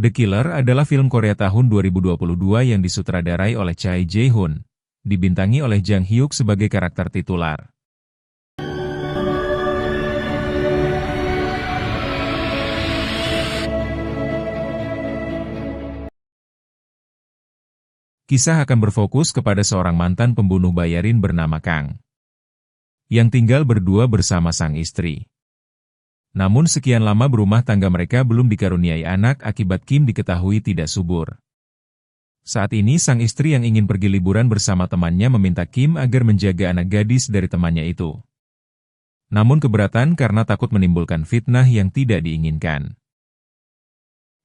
The Killer adalah film Korea tahun 2022 yang disutradarai oleh Chae Jae-hoon, dibintangi oleh Jang Hyuk sebagai karakter titular. Kisah akan berfokus kepada seorang mantan pembunuh bayarin bernama Kang, yang tinggal berdua bersama sang istri. Namun sekian lama berumah tangga mereka belum dikaruniai anak akibat Kim diketahui tidak subur. Saat ini sang istri yang ingin pergi liburan bersama temannya meminta Kim agar menjaga anak gadis dari temannya itu. Namun keberatan karena takut menimbulkan fitnah yang tidak diinginkan.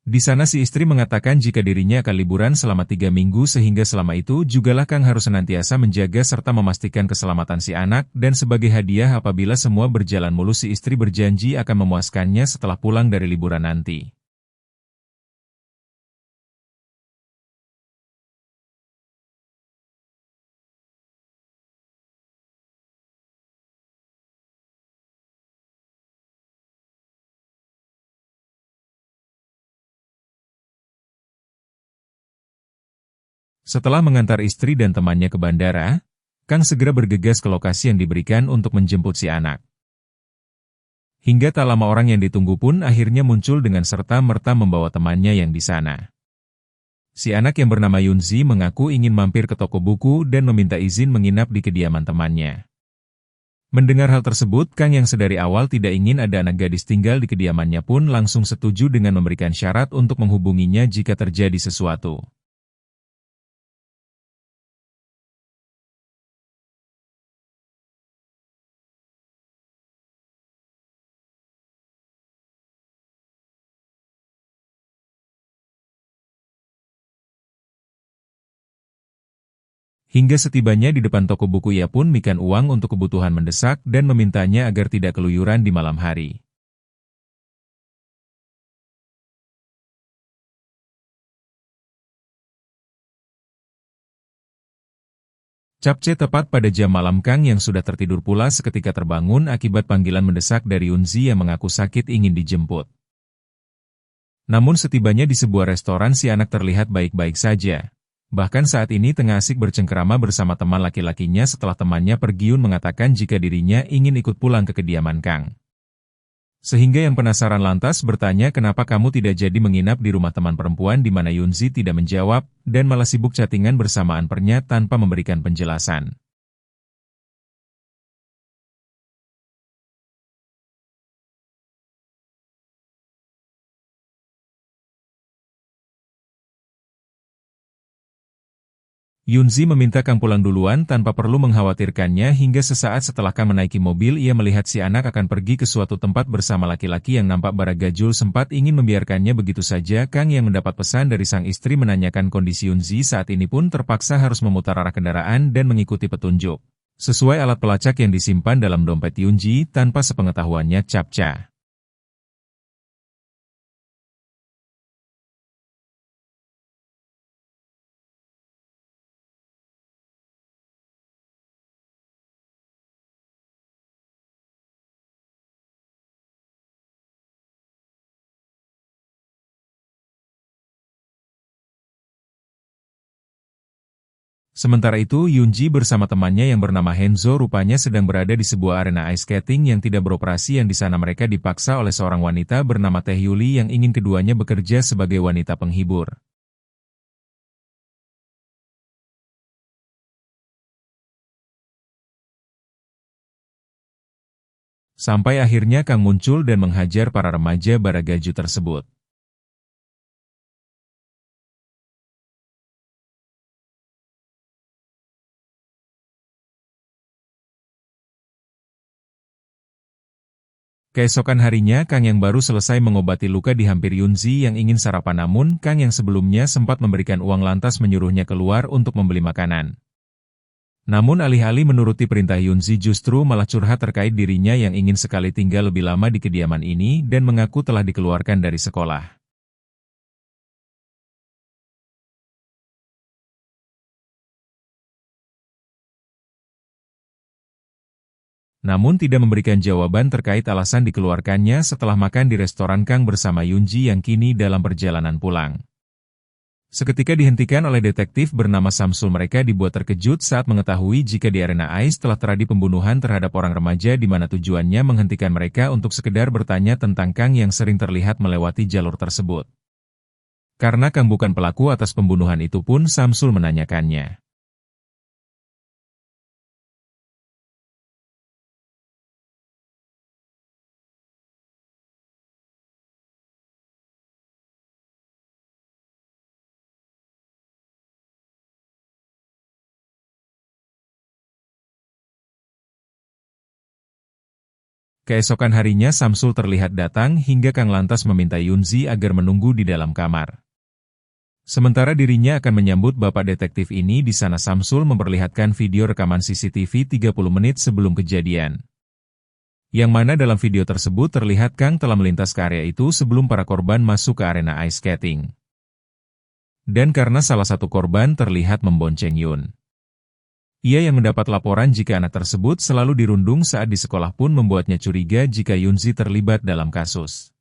Di sana si istri mengatakan jika dirinya akan liburan selama 3 minggu sehingga selama itu jugalah Kang harus senantiasa menjaga serta memastikan keselamatan si anak dan sebagai hadiah apabila semua berjalan mulus si istri berjanji akan memuaskannya setelah pulang dari liburan nanti. Setelah mengantar istri dan temannya ke bandara, Kang segera bergegas ke lokasi yang diberikan untuk menjemput si anak. Hingga tak lama orang yang ditunggu pun akhirnya muncul dengan serta-merta membawa temannya yang di sana. Si anak yang bernama Yunzi mengaku ingin mampir ke toko buku dan meminta izin menginap di kediaman temannya. Mendengar hal tersebut, Kang yang sedari awal tidak ingin ada anak gadis tinggal di kediamannya pun langsung setuju dengan memberikan syarat untuk menghubunginya jika terjadi sesuatu. Hingga setibanya di depan toko buku ia pun memberikan uang untuk kebutuhan mendesak dan memintanya agar tidak keluyuran di malam hari. Capce tepat pada jam malam Kang yang sudah tertidur pula seketika terbangun akibat panggilan mendesak dari Yunzi yang mengaku sakit ingin dijemput. Namun setibanya di sebuah restoran si anak terlihat baik-baik saja. Bahkan saat ini tengah asik bercengkerama bersama teman laki-lakinya setelah temannya pergiun mengatakan jika dirinya ingin ikut pulang ke kediaman Kang. Sehingga yang penasaran lantas bertanya kenapa kamu tidak jadi menginap di rumah teman perempuan di mana Yunzi tidak menjawab dan malah sibuk chattingan bersamaan pernya tanpa memberikan penjelasan. Yunzi meminta Kang pulang duluan tanpa perlu mengkhawatirkannya hingga sesaat setelah Kang menaiki mobil ia melihat si anak akan pergi ke suatu tempat bersama laki-laki yang nampak baragajul sempat ingin membiarkannya begitu saja. Kang yang mendapat pesan dari sang istri menanyakan kondisi Yunzi saat ini pun terpaksa harus memutar arah kendaraan dan mengikuti petunjuk. Sesuai alat pelacak yang disimpan dalam dompet Yunzi tanpa sepengetahuannya Capca. Sementara itu, Yunji bersama temannya yang bernama Henzo rupanya sedang berada di sebuah arena ice skating yang tidak beroperasi yang di sana mereka dipaksa oleh seorang wanita bernama Teh Yuli yang ingin keduanya bekerja sebagai wanita penghibur. Sampai akhirnya Kang muncul dan menghajar para remaja baragaju tersebut. Keesokan harinya, Kang yang baru selesai mengobati luka dihampiri Yunzi yang ingin sarapan namun Kang yang sebelumnya sempat memberikan uang lantas menyuruhnya keluar untuk membeli makanan. Namun alih-alih menuruti perintah Yunzi justru malah curhat terkait dirinya yang ingin sekali tinggal lebih lama di kediaman ini dan mengaku telah dikeluarkan dari sekolah. Namun tidak memberikan jawaban terkait alasan dikeluarkannya setelah makan di restoran Kang bersama Yunji yang kini dalam perjalanan pulang. Seketika dihentikan oleh detektif bernama Samsul, mereka dibuat terkejut saat mengetahui jika di arena ICE telah terjadi pembunuhan terhadap orang remaja di mana tujuannya menghentikan mereka untuk sekedar bertanya tentang Kang yang sering terlihat melewati jalur tersebut. Karena Kang bukan pelaku atas pembunuhan itu pun Samsul menanyakannya. Keesokan harinya Samsul terlihat datang hingga Kang lantas meminta Yunzi agar menunggu di dalam kamar. Sementara dirinya akan menyambut bapak detektif ini, di sana Samsul memperlihatkan video rekaman CCTV 30 menit sebelum kejadian. Yang mana dalam video tersebut terlihat Kang telah melintas ke area itu sebelum para korban masuk ke arena ice skating. Dan karena salah satu korban terlihat membonceng Yun. Ia yang mendapat laporan jika anak tersebut selalu dirundung saat di sekolah pun membuatnya curiga jika Yunzi terlibat dalam kasus.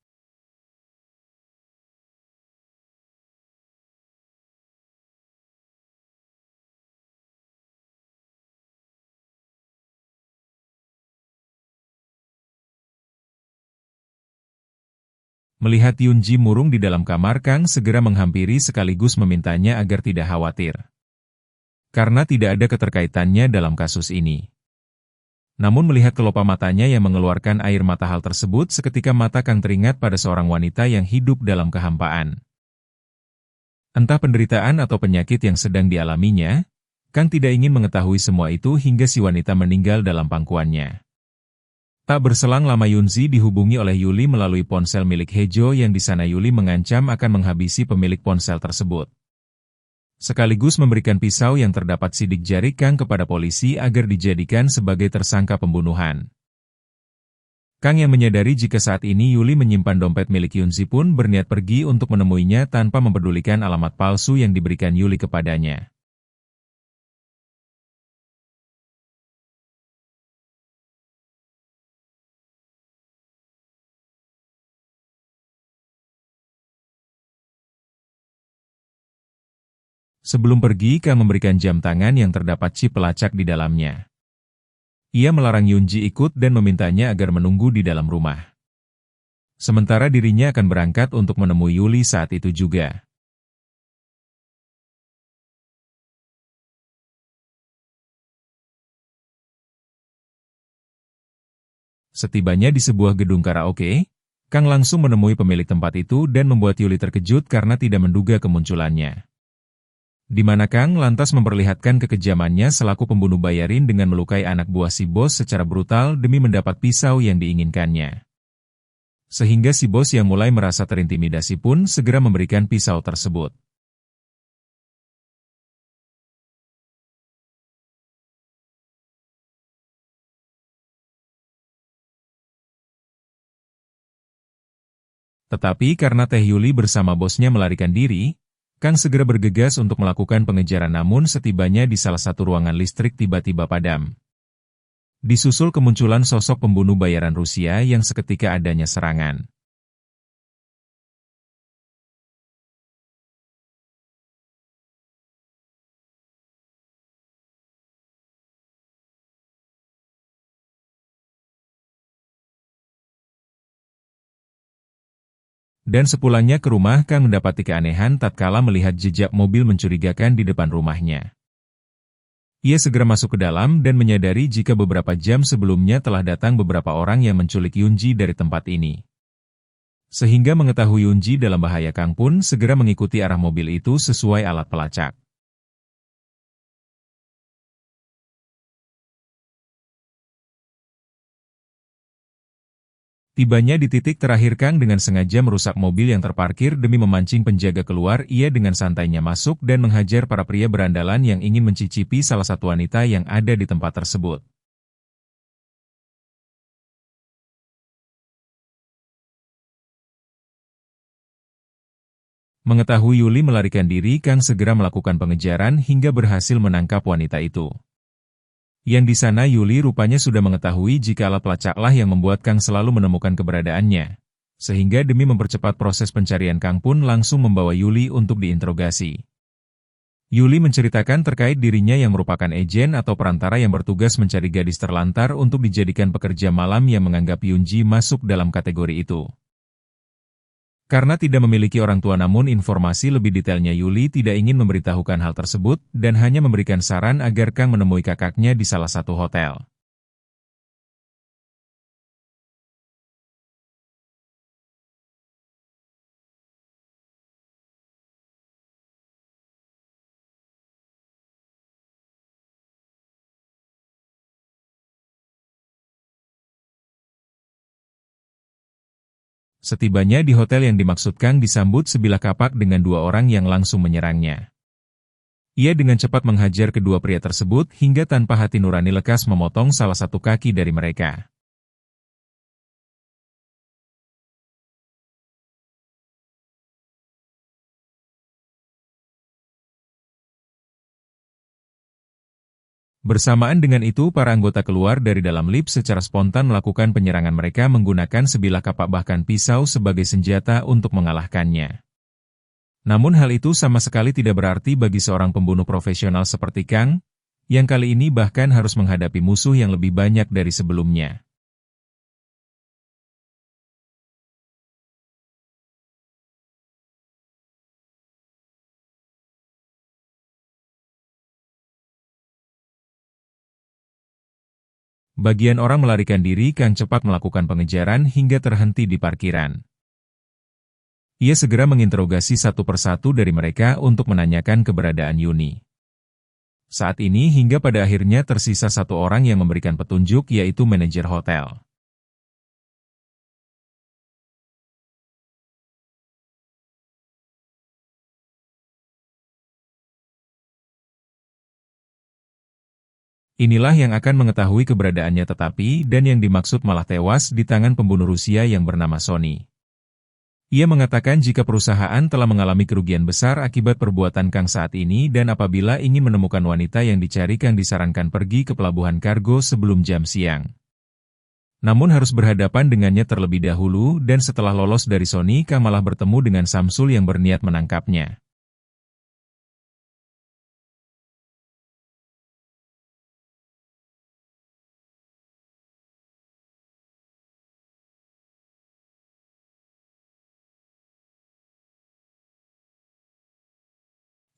Melihat Yunji murung di dalam kamar, Kang segera menghampiri sekaligus memintanya agar tidak khawatir. Karena tidak ada keterkaitannya dalam kasus ini. Namun melihat kelopak matanya yang mengeluarkan air mata, hal tersebut seketika mata Kang teringat pada seorang wanita yang hidup dalam kehampaan. Entah penderitaan atau penyakit yang sedang dialaminya, Kang tidak ingin mengetahui semua itu hingga si wanita meninggal dalam pangkuannya. Tak berselang lama Yunzi dihubungi oleh Yuli melalui ponsel milik Hejo, yang di sana Yuli mengancam akan menghabisi pemilik ponsel tersebut. Sekaligus memberikan pisau yang terdapat sidik jari Kang kepada polisi agar dijadikan sebagai tersangka pembunuhan. Kang yang menyadari jika saat ini Yuli menyimpan dompet milik Yunzi pun berniat pergi untuk menemuinya tanpa mempedulikan alamat palsu yang diberikan Yuli kepadanya. Sebelum pergi, Kang memberikan jam tangan yang terdapat chip pelacak di dalamnya. Ia melarang Yunji ikut dan memintanya agar menunggu di dalam rumah. Sementara dirinya akan berangkat untuk menemui Yuli saat itu juga. Setibanya di sebuah gedung karaoke, Kang langsung menemui pemilik tempat itu dan membuat Yuli terkejut karena tidak menduga kemunculannya. Di mana Kang lantas memperlihatkan kekejamannya selaku pembunuh bayarin dengan melukai anak buah si bos secara brutal demi mendapat pisau yang diinginkannya. Sehingga si bos yang mulai merasa terintimidasi pun segera memberikan pisau tersebut. Tetapi karena Teh Yuli bersama bosnya melarikan diri, Kang segera bergegas untuk melakukan pengejaran, namun setibanya di salah satu ruangan listrik tiba-tiba padam. Disusul kemunculan sosok pembunuh bayaran Rusia yang seketika adanya serangan. Dan sepulangnya ke rumah, Kang mendapati keanehan tatkala melihat jejak mobil mencurigakan di depan rumahnya. Ia segera masuk ke dalam dan menyadari jika beberapa jam sebelumnya telah datang beberapa orang yang menculik Yunji dari tempat ini. Sehingga mengetahui Yunji dalam bahaya, Kang pun segera mengikuti arah mobil itu sesuai alat pelacak. Tibanya di titik terakhir, Kang dengan sengaja merusak mobil yang terparkir demi memancing penjaga keluar. Ia dengan santainya masuk dan menghajar para pria berandalan yang ingin mencicipi salah satu wanita yang ada di tempat tersebut. Mengetahui Yuli melarikan diri, Kang segera melakukan pengejaran hingga berhasil menangkap wanita itu. Yang di sana Yuli rupanya sudah mengetahui jika alat pelacaklah yang membuat Kang selalu menemukan keberadaannya. Sehingga demi mempercepat proses pencarian Kang pun langsung membawa Yuli untuk diinterogasi. Yuli menceritakan terkait dirinya yang merupakan agen atau perantara yang bertugas mencari gadis terlantar untuk dijadikan pekerja malam yang menganggap Yunji masuk dalam kategori itu. Karena tidak memiliki orang tua namun informasi lebih detailnya Yuli tidak ingin memberitahukan hal tersebut dan hanya memberikan saran agar Kang menemui kakaknya di salah satu hotel. Setibanya di hotel yang dimaksud Kang disambut sebilah kapak dengan dua orang yang langsung menyerangnya. Ia dengan cepat menghajar kedua pria tersebut hingga tanpa hati nurani lekas memotong salah satu kaki dari mereka. Bersamaan dengan itu para anggota keluar dari dalam lift secara spontan melakukan penyerangan mereka menggunakan sebilah kapak bahkan pisau sebagai senjata untuk mengalahkannya. Namun hal itu sama sekali tidak berarti bagi seorang pembunuh profesional seperti Kang, yang kali ini bahkan harus menghadapi musuh yang lebih banyak dari sebelumnya. Bagian orang melarikan diri, Kang cepat melakukan pengejaran hingga terhenti di parkiran. Ia segera menginterogasi satu persatu dari mereka untuk menanyakan keberadaan Yuni. Saat ini hingga pada akhirnya tersisa satu orang yang memberikan petunjuk yaitu manajer hotel. Inilah yang akan mengetahui keberadaannya tetapi dan yang dimaksud malah tewas di tangan pembunuh Rusia yang bernama Sony. Ia mengatakan jika perusahaan telah mengalami kerugian besar akibat perbuatan Kang saat ini dan apabila ingin menemukan wanita yang dicari Kang disarankan pergi ke pelabuhan kargo sebelum jam siang. Namun harus berhadapan dengannya terlebih dahulu dan setelah lolos dari Sony Kang malah bertemu dengan Samsul yang berniat menangkapnya.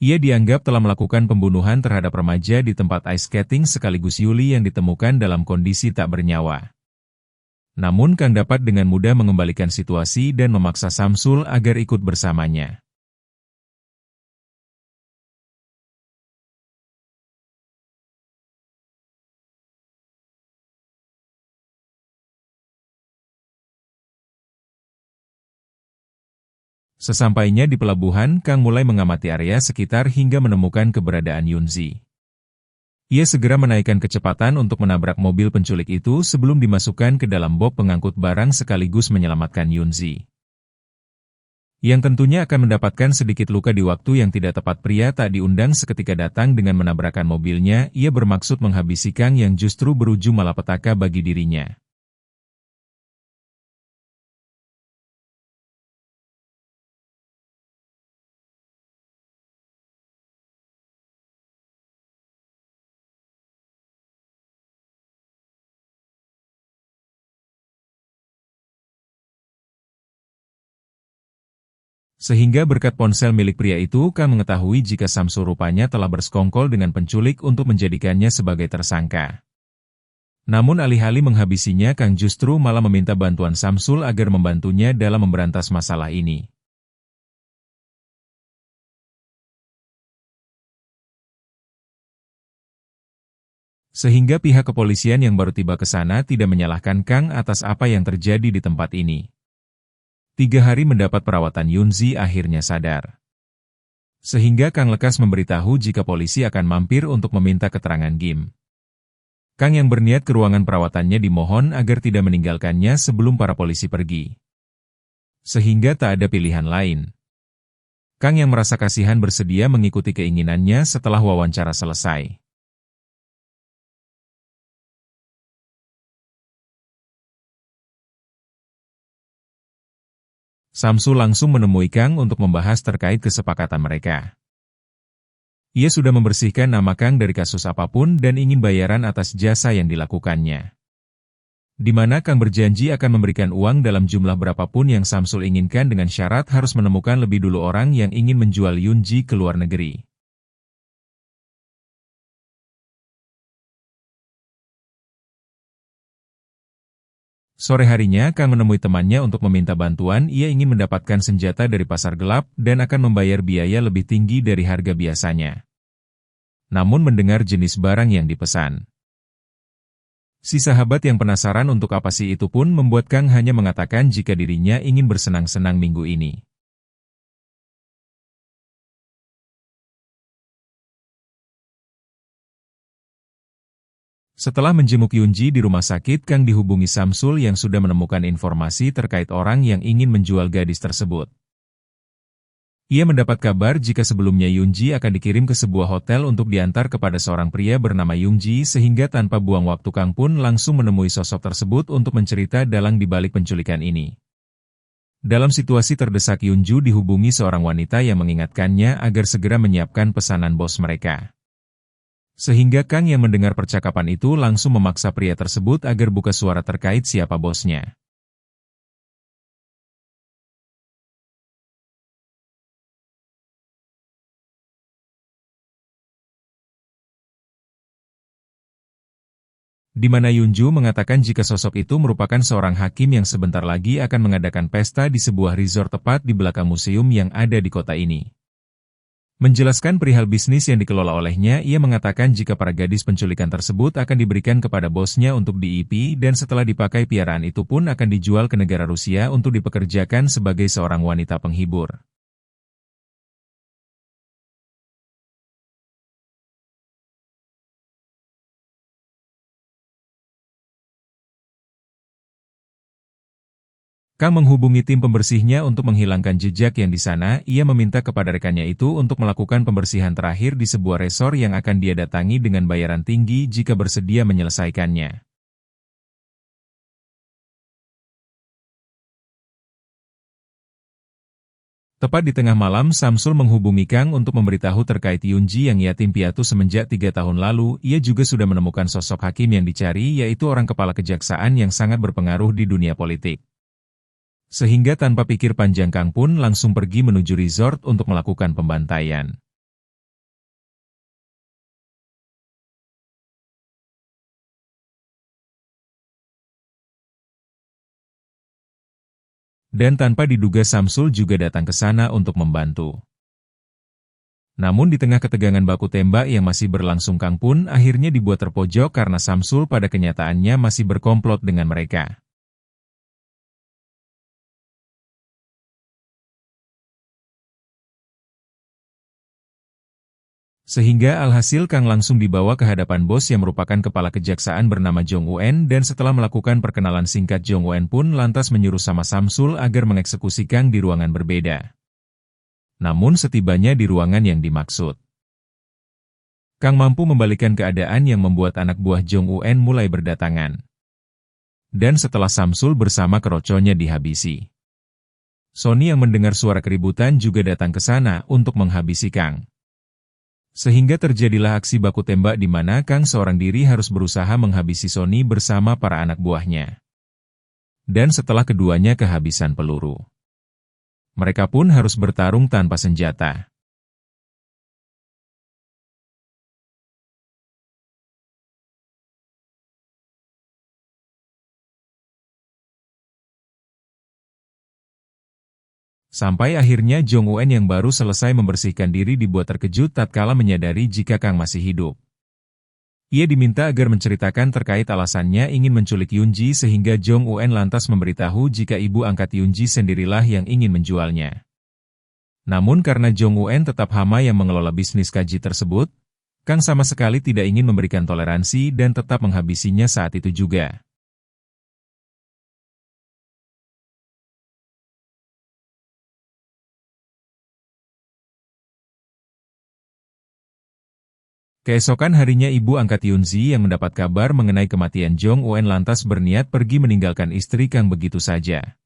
Ia dianggap telah melakukan pembunuhan terhadap remaja di tempat ice skating sekaligus Yuli yang ditemukan dalam kondisi tak bernyawa. Namun Kang dapat dengan mudah mengembalikan situasi dan memaksa Samsul agar ikut bersamanya. Sesampainya di pelabuhan, Kang mulai mengamati area sekitar hingga menemukan keberadaan Yunzi. Ia segera menaikkan kecepatan untuk menabrak mobil penculik itu sebelum dimasukkan ke dalam box pengangkut barang sekaligus menyelamatkan Yunzi. Yang tentunya akan mendapatkan sedikit luka di waktu yang tidak tepat. Pria tak diundang seketika datang dengan menabrakkan mobilnya, ia bermaksud menghabisi Kang yang justru berujung malapetaka bagi dirinya. Sehingga berkat ponsel milik pria itu, Kang mengetahui jika Samsul rupanya telah bersekongkol dengan penculik untuk menjadikannya sebagai tersangka. Namun alih-alih menghabisinya, Kang justru malah meminta bantuan Samsul agar membantunya dalam memberantas masalah ini. Sehingga pihak kepolisian yang baru tiba ke sana tidak menyalahkan Kang atas apa yang terjadi di tempat ini. 3 hari mendapat perawatan Yunzi akhirnya sadar. Sehingga Kang lekas memberitahu jika polisi akan mampir untuk meminta keterangan Gim. Kang yang berniat ke ruangan perawatannya dimohon agar tidak meninggalkannya sebelum para polisi pergi. Sehingga tak ada pilihan lain. Kang yang merasa kasihan bersedia mengikuti keinginannya setelah wawancara selesai. Samsul langsung menemui Kang untuk membahas terkait kesepakatan mereka. Ia sudah membersihkan nama Kang dari kasus apapun dan ingin bayaran atas jasa yang dilakukannya. Di mana Kang berjanji akan memberikan uang dalam jumlah berapapun yang Samsul inginkan dengan syarat harus menemukan lebih dulu orang yang ingin menjual Yunji ke luar negeri. Sore harinya, Kang menemui temannya untuk meminta bantuan. Ia ingin mendapatkan senjata dari pasar gelap dan akan membayar biaya lebih tinggi dari harga biasanya. Namun mendengar jenis barang yang dipesan, si sahabat yang penasaran untuk apa sih itu pun membuat Kang hanya mengatakan jika dirinya ingin bersenang-senang minggu ini. Setelah menjenguk Yunji di rumah sakit, Kang dihubungi Samsul yang sudah menemukan informasi terkait orang yang ingin menjual gadis tersebut. Ia mendapat kabar jika sebelumnya Yunji akan dikirim ke sebuah hotel untuk diantar kepada seorang pria bernama Yungji, sehingga tanpa buang waktu Kang pun langsung menemui sosok tersebut untuk mencerita dalang di balik penculikan ini. Dalam situasi terdesak, Yunju dihubungi seorang wanita yang mengingatkannya agar segera menyiapkan pesanan bos mereka. Sehingga Kang yang mendengar percakapan itu langsung memaksa pria tersebut agar buka suara terkait siapa bosnya. Di mana Yunju mengatakan jika sosok itu merupakan seorang hakim yang sebentar lagi akan mengadakan pesta di sebuah resort tepat di belakang museum yang ada di kota ini. Menjelaskan perihal bisnis yang dikelola olehnya, ia mengatakan jika para gadis penculikan tersebut akan diberikan kepada bosnya untuk diipi dan setelah dipakai piaraan itu pun akan dijual ke negara Rusia untuk dipekerjakan sebagai seorang wanita penghibur. Kang menghubungi tim pembersihnya untuk menghilangkan jejak yang di sana. Ia meminta kepada rekannya itu untuk melakukan pembersihan terakhir di sebuah resor yang akan dia datangi dengan bayaran tinggi jika bersedia menyelesaikannya. Tepat di tengah malam, Samsul menghubungi Kang untuk memberitahu terkait Yunji yang yatim piatu semenjak 3 tahun lalu. Ia juga sudah menemukan sosok hakim yang dicari, yaitu orang kepala kejaksaan yang sangat berpengaruh di dunia politik. Sehingga tanpa pikir panjang Kang pun langsung pergi menuju resort untuk melakukan pembantaian. Dan tanpa diduga Samsul juga datang ke sana untuk membantu. Namun di tengah ketegangan baku tembak yang masih berlangsung, Kang pun akhirnya dibuat terpojok karena Samsul pada kenyataannya masih berkomplot dengan mereka. Sehingga alhasil Kang langsung dibawa ke hadapan bos yang merupakan kepala kejaksaan bernama Jong Un, dan setelah melakukan perkenalan singkat, Jong Un pun lantas menyuruh sama Samsul agar mengeksekusi Kang di ruangan berbeda. Namun setibanya di ruangan yang dimaksud, Kang mampu membalikan keadaan yang membuat anak buah Jong Un mulai berdatangan. Dan setelah Samsul bersama keroconya dihabisi, Sony yang mendengar suara keributan juga datang ke sana untuk menghabisi Kang. Sehingga terjadilah aksi baku tembak di mana Kang seorang diri harus berusaha menghabisi Sony bersama para anak buahnya. Dan setelah keduanya kehabisan peluru, mereka pun harus bertarung tanpa senjata. Sampai akhirnya Jong Un yang baru selesai membersihkan diri dibuat terkejut tatkala menyadari jika Kang masih hidup. Ia diminta agar menceritakan terkait alasannya ingin menculik Yunji, sehingga Jong Un lantas memberitahu jika ibu angkat Yunji sendirilah yang ingin menjualnya. Namun karena Jong Un tetap hama yang mengelola bisnis kaji tersebut, Kang sama sekali tidak ingin memberikan toleransi dan tetap menghabisinya saat itu juga. Keesokan harinya ibu angkat Yunji yang mendapat kabar mengenai kematian Jong Un lantas berniat pergi meninggalkan istri Kang begitu saja.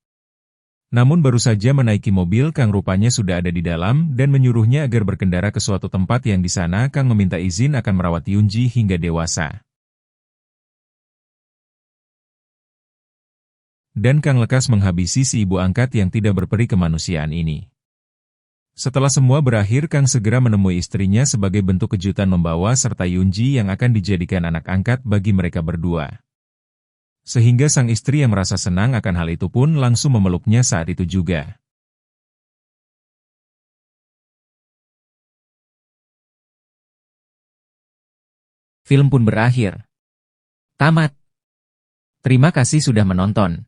Namun baru saja menaiki mobil, Kang rupanya sudah ada di dalam dan menyuruhnya agar berkendara ke suatu tempat yang di sana Kang meminta izin akan merawat Yunji hingga dewasa. Dan Kang lekas menghabisi si ibu angkat yang tidak berperi kemanusiaan ini. Setelah semua berakhir, Kang segera menemui istrinya sebagai bentuk kejutan membawa serta Yunji yang akan dijadikan anak angkat bagi mereka berdua. Sehingga sang istri yang merasa senang akan hal itu pun langsung memeluknya saat itu juga. Film pun berakhir. Tamat. Terima kasih sudah menonton.